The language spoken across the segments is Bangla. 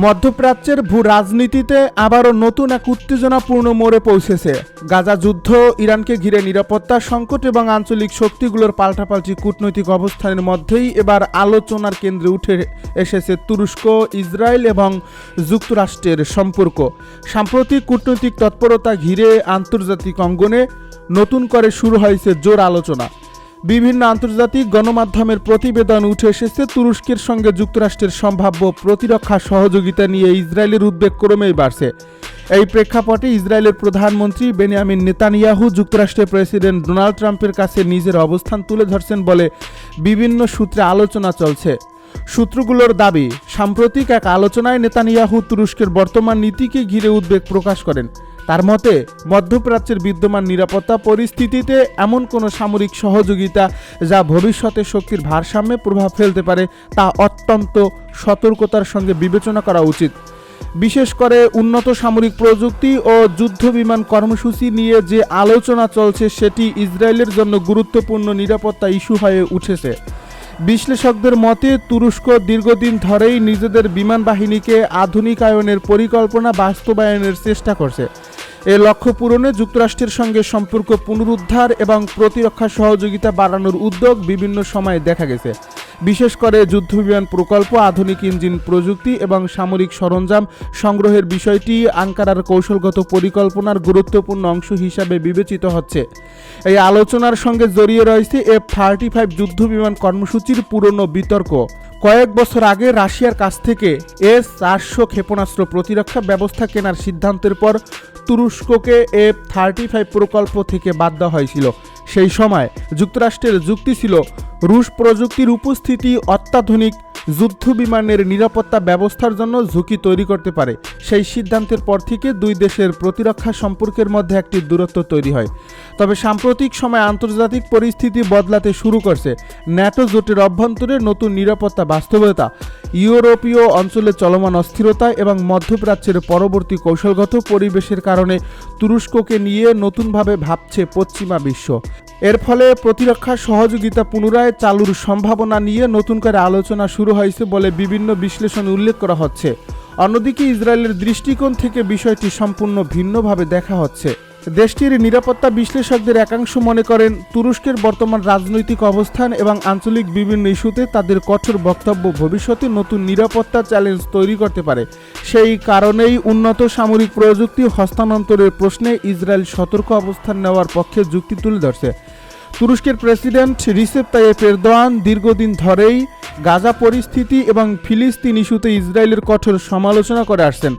মধ্যপ্রাচ্যের ভূ রাজনীতিতে আবারও নতুন এক উত্তেজনাপূর্ণ মোড়ে পৌঁছেছে। গাজা যুদ্ধ, ইরানকে ঘিরে নিরাপত্তা সংকট এবং আঞ্চলিক শক্তিগুলোর পাল্টাপাল্টি কূটনৈতিক অবস্থানের মধ্যেই এবার আলোচনার কেন্দ্রে উঠে এসেছে তুরস্ক, ইসরায়েল এবং যুক্তরাষ্ট্রের সম্পর্ক। সাম্প্রতিক কূটনৈতিক তৎপরতা ঘিরে আন্তর্জাতিক অঙ্গনে নতুন করে শুরু হয়েছে জোর আলোচনা। বিভিন্ন আন্তর্জাতিক গণমাধ্যমের প্রতিবেদন উঠে এসেছে তুরস্কের সঙ্গে যুক্তরাষ্ট্রের সম্ভাব্য প্রতিরক্ষা সহযোগিতা নিয়ে ইসরায়েলের উদ্বেগ ক্রমেই বাড়ছে। এই প্রেক্ষাপটে ইসরায়েলের প্রধানমন্ত্রী বেনিয়ামিন নেতানিয়াহু যুক্তরাষ্ট্রের প্রেসিডেন্ট ডোনাল্ড ট্রাম্পের কাছে নিজের অবস্থান তুলে ধরছেন বলে বিভিন্ন সূত্রে আলোচনা চলছে। সূত্রগুলোর দাবি, সাম্প্রতিক এক আলোচনায় নেতানিয়াহু তুরস্কের বর্তমান নীতিকে ঘিরে উদ্বেগ প্রকাশ করেন। তার মতে, মধ্যপ্রাচ্যের বিদ্যমান নিরাপত্তা পরিস্থিতিতে এমন কোনো সামরিক সহযোগিতা যা ভবিষ্যতে শক্তির ভারসাম্যে প্রভাব ফেলতে পারে তা অত্যন্ত সতর্কতার সঙ্গে বিবেচনা করা উচিত। বিশেষ করে উন্নত সামরিক প্রযুক্তি ও যুদ্ধবিমান কর্মসূচি নিয়ে যে আলোচনা চলছে সেটি ইসরায়েলের জন্য গুরুত্বপূর্ণ নিরাপত্তা ইস্যু হয়ে উঠেছে। বিশ্লেষকদের মতে, তুরস্ক দীর্ঘদিন ধরেই নিজেদের বিমান বাহিনীকে আধুনিকায়নের পরিকল্পনা বাস্তবায়নের চেষ্টা করছে। এ লক্ষ্য পূরণে যুক্তরাষ্ট্রের সঙ্গে সম্পর্ক পুনরুদ্ধার এবং প্রতিরক্ষা সহযোগিতা বাড়ানোর উদ্যোগ বিভিন্ন সময়ে দেখা গেছে। বিশেষ করে যুদ্ধবিমান প্রকল্প, আধুনিক ইঞ্জিন প্রযুক্তি এবং সামরিক সরঞ্জাম সংগ্রহের বিষয়টি আঙ্কারার কৌশলগত পরিকল্পনার গুরুত্বপূর্ণ অংশ হিসাবে বিবেচিত হচ্ছে। এই আলোচনার সঙ্গে জড়িয়ে রয়েছে F-35 যুদ্ধবিমান কর্মসূচির পুরনো বিতর্ক। কয়েক বছর আগে রাশিয়ার কাছ থেকে S-400 ক্ষেপণাস্ত্র প্রতিরক্ষা ব্যবস্থা কেনার সিদ্ধান্তের পর তুরস্ককে F-35 প্রকল্প থেকে বাদ দেওয়া হয়েছিল। সেই সময় যুক্তরাষ্ট্রের যুক্তি ছিল, রুশ প্রযুক্তির উপস্থিতি অত্যাধুনিক যুদ্ধবিমানের নিরাপত্তা ব্যবস্থার জন্য ঝুঁকি তৈরি করতে পারে। সেই সিদ্ধান্তের পর থেকে দুই দেশের প্রতিরক্ষা সম্পর্কের মধ্যে একটি দূরত্ব তৈরি হয়। তবে সাম্প্রতিক সময়ে আন্তর্জাতিক পরিস্থিতি বদলাতে শুরু করছে। ন্যাটো জোটের অভ্যন্তরে নতুন নিরাপত্তা বাস্তবতা, ইউরোপীয় অঞ্চলে চলমান অস্থিরতা এবং মধ্যপ্রাচ্যের পরবর্তী কৌশলগত পরিবেশের কারণে তুরস্ককে নিয়ে নতুনভাবে ভাবছে পশ্চিমা বিশ্ব। এর ফলে প্রতিরক্ষা সহযোগিতা পুনরায় চালুর সম্ভাবনা নিয়ে নতুন করে আলোচনা শুরু হয়েছে বলে বিভিন্ন বিশ্লেষণে উল্লেখ করা হচ্ছে। অন্যদিকে ইসরায়েলের দৃষ্টিকোণ থেকে বিষয়টি সম্পূর্ণ ভিন্নভাবে দেখা হচ্ছে। দেশটির নিরাপত্তা বিশ্লেষকদের একাংশ মনে করেন, তুরস্কের বর্তমান রাজনৈতিক অবস্থান এবং আঞ্চলিক বিভিন্ন ইস্যুতে তাদের কঠোর বক্তব্য ভবিষ্যতে নতুন নিরাপত্তা চ্যালেঞ্জ তৈরি করতে পারে। সেই কারণেই উন্নত সামরিক প্রযুক্তি হস্তান্তরের প্রশ্নে ইসরায়েল সতর্ক অবস্থান নেওয়ার পক্ষে যুক্তি তুলে ধরছে। তুরস্কের প্রেসিডেন্ট রিসেপ তাইয়েপ এরদোয়ান দীর্ঘদিন ধরেই গাজা পরিস্থিতি এবং ফিলিস্তিন ইস্যুতে ইসরায়েলের কঠোর সমালোচনা করে আসছেন।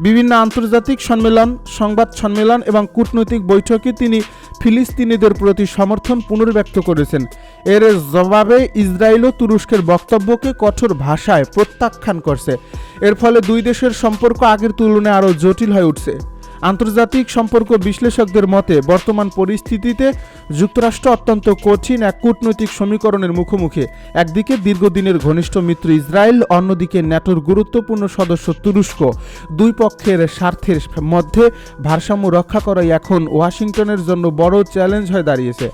বিভিন্ন আন্তর্জাতিক সম্মেলন, সংবাদ সম্মেলন এবং কূটনৈতিক বৈঠকে তিনি ফিলিস্তিনিদের প্রতি সমর্থন পুনর্ব্যক্ত করেছেন। এর জবাবে ইসরায়েলও তুরস্কের বক্তব্যকে কঠোর ভাষায় প্রত্যাখ্যান করছে। এর ফলে দুই দেশের সম্পর্ক আগের তুলনায় আরও জটিল হয়ে উঠছে। আন্তর্জাতিক সম্পর্ক বিশ্লেষকদের মতে, বর্তমান পরিস্থিতিতে যুক্তরাষ্ট্র অত্যন্ত কঠিন এক কূটনৈতিক সমীকরণের মুখোমুখি। একদিকে দীর্ঘদিনের ঘনিষ্ঠ মিত্র ইসরায়েল, অন্যদিকে ন্যাটোর গুরুত্বপূর্ণ সদস্য তুরস্ক। দুই পক্ষের স্বার্থের মধ্যে ভারসাম্য রক্ষা করাই এখন ওয়াশিংটনের জন্য বড় চ্যালেঞ্জ হয়ে দাঁড়িয়েছে।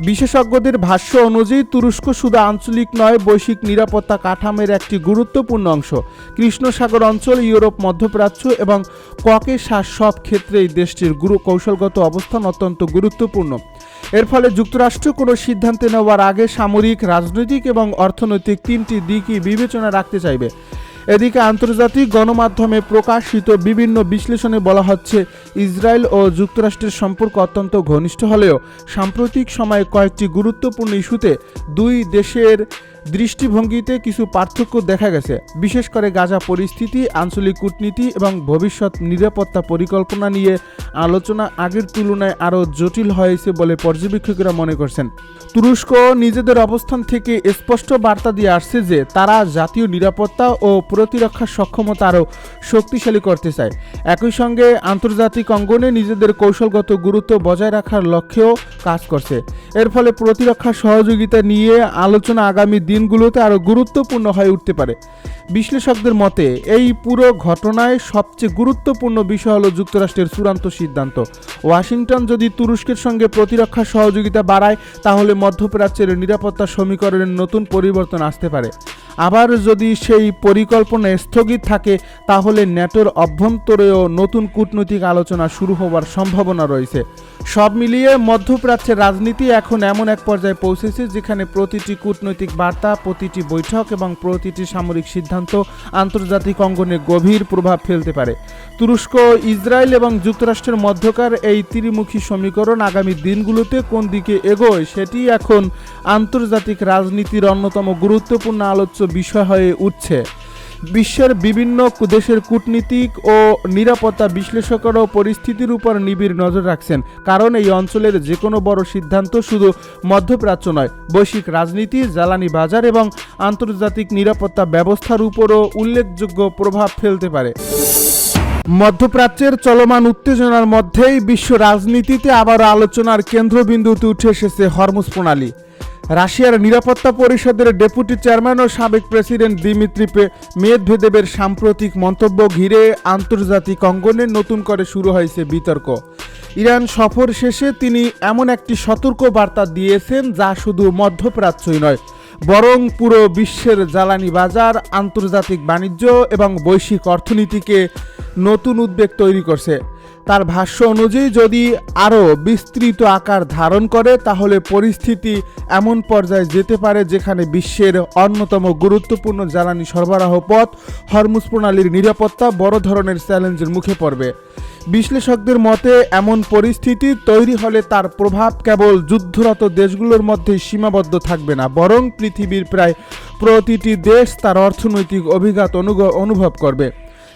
বিশেষজ্ঞদের ভাষ্য অনুযায়ী তুরস্ক শুধু আঞ্চলিক নয়, বৈশ্বিক নিরাপত্তা কাঠামোর একটি গুরুত্বপূর্ণ অংশ। কৃষ্ণ সাগর অঞ্চল, ইউরোপ, মধ্যপ্রাচ্য এবং ককেশাস সব ক্ষেত্রেই দেশটির কৌশলগত অবস্থান অত্যন্ত গুরুত্বপূর্ণ। এর ফলে যুক্তরাষ্ট্র কোনো সিদ্ধান্ত নেওয়ার আগে সামরিক, রাজনৈতিক এবং অর্থনৈতিক তিনটি দিকই বিবেচনা রাখতে চাইবে। এদিকে আন্তর্জাতিক গণমাধ্যমে প্রকাশিত বিভিন্ন বিশ্লেষণে বলা হচ্ছে, ইসরায়েল ও যুক্তরাষ্ট্রের সম্পর্ক অত্যন্ত ঘনিষ্ঠ হলেও সাম্প্রতিক সময়ে কয়েকটি গুরুত্বপূর্ণ ইস্যুতে দুই দেশের দৃষ্টিভঙ্গিতে কিছু পার্থক্য দেখা গেছে। বিশেষ করে গাজা পরিস্থিতি, আঞ্চলিক কূটনীতি এবং ভবিষ্যৎ নিরাপত্তা পরিকল্পনা নিয়ে আলোচনা আগের তুলনায় আরও জটিল হয়েছে বলে পর্যবেক্ষকরা মনে করছেন। তুরস্ক নিজেদের অবস্থান থেকে স্পষ্ট বার্তা দিয়ে আসছে যে তারা জাতীয় নিরাপত্তা ও প্রতিরক্ষা সক্ষমতা আরও শক্তিশালী করতে চায়। একই সঙ্গে আন্তর্জাতিক অঙ্গনে নিজেদের কৌশলগত গুরুত্ব বজায় রাখার লক্ষ্যেও কাজ করছে। এর ফলে প্রতিরক্ষা সহযোগিতা নিয়ে আলোচনা আগামী দিনগুলোতে আরও গুরুত্বপূর্ণ হয়ে উঠতে পারে। বিশ্লেষকদের মতে এই পুরো ঘটনায় সবচেয়ে গুরুত্বপূর্ণ বিষয় হলো যুক্তরাষ্ট্রের চূড়ান্ত সিদ্ধান্ত। ওয়াশিংটন যদি তুরস্কের সঙ্গে প্রতিরক্ষা সহযোগিতা বাড়ায়, তাহলে মধ্যপ্রাচ্যের নিরাপত্তা সমীকরণের নতুন পরিবর্তন আসতে পারে। আবার যদি সেই পরিকল্পনা স্থগিত থাকে, তাহলে ন্যাটোর অভ্যন্তরেও নতুন কূটনৈতিক আলোচনা শুরু হওয়ার সম্ভাবনা রয়েছে। সব মিলিয়ে মধ্যপ্রাচ্যের রাজনীতি এখন এমন এক পর্যায়ে পৌঁছেছে যেখানে প্রতিটি কূটনৈতিক বার্তা, প্রতিটি বৈঠক এবং প্রতিটি সামরিক সিদ্ধান্ত আন্তর্জাতিক অঙ্গনে গভীর প্রভাব ফেলতে পারে। তুরস্ক, ইসরায়েল এবং যুক্তরাষ্ট্রের মধ্যকার এই ত্রিমুখী সমীকরণ আগামী দিনগুলোতে কোন দিকে এগোয়, সেটি এখন আন্তর্জাতিক রাজনীতির অন্যতম গুরুত্বপূর্ণ আলোচ্য বিষয় হয়ে উঠছে। বিশ্বের বিভিন্ন দেশের কূটনীতিক ও নিরাপত্তা বিশ্লেষকেরাও পরিস্থিতির উপর নিবিড় নজর রাখছেন, কারণ এই অঞ্চলের যে কোনো বড় সিদ্ধান্ত শুধু মধ্যপ্রাচ্য নয়, বৈশ্বিক রাজনীতি, জ্বালানি বাজার এবং আন্তর্জাতিক নিরাপত্তা ব্যবস্থার উপরও উল্লেখযোগ্য প্রভাব ফেলতে পারে। মধ্যপ্রাচ্যের চলমান উত্তেজনার মধ্যেই বিশ্ব রাজনীতিতে আবারও আলোচনার কেন্দ্রবিন্দুতে উঠে এসেছে হরমুজ প্রণালী। রাশিয়ার নিরাপত্তা পরিষদের ডেপুটি চেয়ারম্যান ও সাবেক প্রেসিডেন্ট দিমিত্রি মেদভেদেবের সাম্প্রতিক মন্তব্য ঘিরে আন্তর্জাতিক অঙ্গনে নতুন করে শুরু হয়েছে বিতর্ক। ইরান সফর শেষে তিনি এমন একটি সতর্ক বার্তা দিয়েছেন যা শুধু মধ্যপ্রাচ্যই নয়, বরং পুরো বিশ্বের জ্বালানি বাজার, আন্তর্জাতিক বাণিজ্য এবং বৈশ্বিক অর্থনীতিকে নতুন উদ্বেগ তৈরি করছে। তার ভাষ্য অনুযায়ী যদি আরও বিস্তৃত আকার ধারণ করে, তাহলে পরিস্থিতি এমন পর্যায়ে যেতে পারে যেখানে বিশ্বের অন্যতম গুরুত্বপূর্ণ জ্বালানি সরবরাহ পথ হরমুজ প্রণালীর নিরাপত্তা বড় ধরনের চ্যালেঞ্জের মুখে পড়বে। বিশ্লেষকদের মতে এমন পরিস্থিতি তৈরি হলে তার প্রভাব কেবল যুদ্ধরত দেশগুলোর মধ্যে সীমাবদ্ধ থাকবে না, বরং পৃথিবীর প্রায় প্রতিটি দেশ তার অর্থনৈতিক অভিঘাত অনুভব করবে।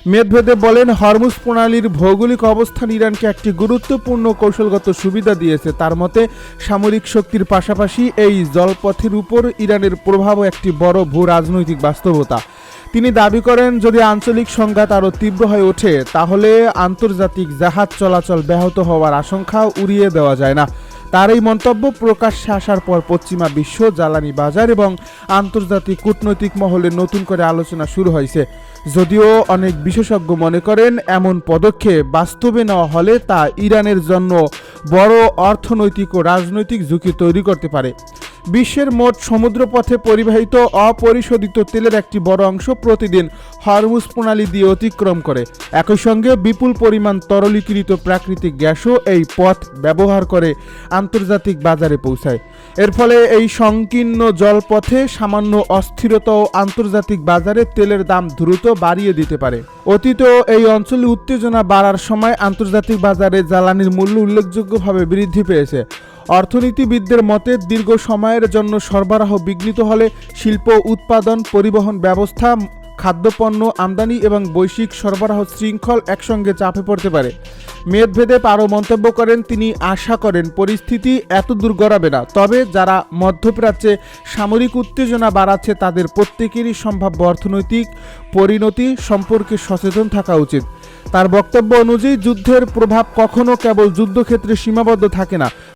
মেদভেদেব বলেন, হরমুজ প্রণালীর ভৌগোলিক অবস্থান ইরানকে একটি গুরুত্বপূর্ণ কৌশলগত সুবিধা দিয়েছে। তার মতে সামরিক শক্তির পাশাপাশি এই জলপথের উপর ইরানের প্রভাবও একটি বড় ভূ রাজনৈতিক বাস্তবতা। তিনি দাবি করেন, যদি আঞ্চলিক সংঘাত আরও তীব্র হয়ে ওঠে, তাহলে আন্তর্জাতিক জাহাজ চলাচল ব্যাহত হওয়ার আশঙ্কা উড়িয়ে দেওয়া যায় না। তার এই মন্তব্য প্রকাশ্যে আসার পর পশ্চিমা বিশ্ব, জ্বালানি বাজার এবং আন্তর্জাতিক কূটনৈতিক মহলে নতুন করে আলোচনা শুরু হয়েছে। যদিও অনেক বিশেষজ্ঞ মনে করেন এমন পদক্ষেপ বাস্তবে নেওয়া হলে তা ইরানের জন্য বড় অর্থনৈতিক ও রাজনৈতিক ঝুঁকি তৈরি করতে পারে। বিশ্বের মোট সমুদ্রপথে পরিবাহিত অপরিশোধিত তেলের একটি বড় অংশ প্রতিদিন হরমুজ প্রণালী দিয়ে অতিক্রম করে। একই সঙ্গে বিপুল পরিমাণ তরলীকৃত প্রাকৃতিক গ্যাসও এই পথ ব্যবহার করে আন্তর্জাতিক বাজারে পৌঁছায়। এর ফলে এই সংকীর্ণ জলপথে সামান্য অস্থিরতাও আন্তর্জাতিক বাজারে তেলের দাম দ্রুত বাড়িয়ে দিতে পারে। অতীতেও এই অঞ্চলে উত্তেজনা বাড়ার সময় আন্তর্জাতিক বাজারে জ্বালানির মূল্য উল্লেখযোগ্যভাবে বৃদ্ধি পেয়েছে। অর্থনীতিবিদদের মতে দীর্ঘ সময়ের জন্য সরবরাহ বিঘ্নিত হলে শিল্প উৎপাদন, পরিবহন ব্যবস্থা, খাদ্যপণ্য আমদানি এবং বৈশ্বিক সরবরাহ শৃঙ্খল একসঙ্গে চাপে পড়তে পারে। মেদভেদেব আরও মন্তব্য করেন, তিনি আশা করেন পরিস্থিতি এত দূর গড়াবে না, তবে যারা মধ্যপ্রাচ্যে সামরিক উত্তেজনা বাড়াচ্ছে তাদের প্রত্যেকেরই সম্ভাব্য অর্থনৈতিক পরিণতি সম্পর্কে সচেতন থাকা উচিত। তার বক্তব্য অনুযায়ী যুদ্ধের প্রভাব কখনো কেবল যুদ্ধক্ষেত্রে সীমাবদ্ধ থাকে না,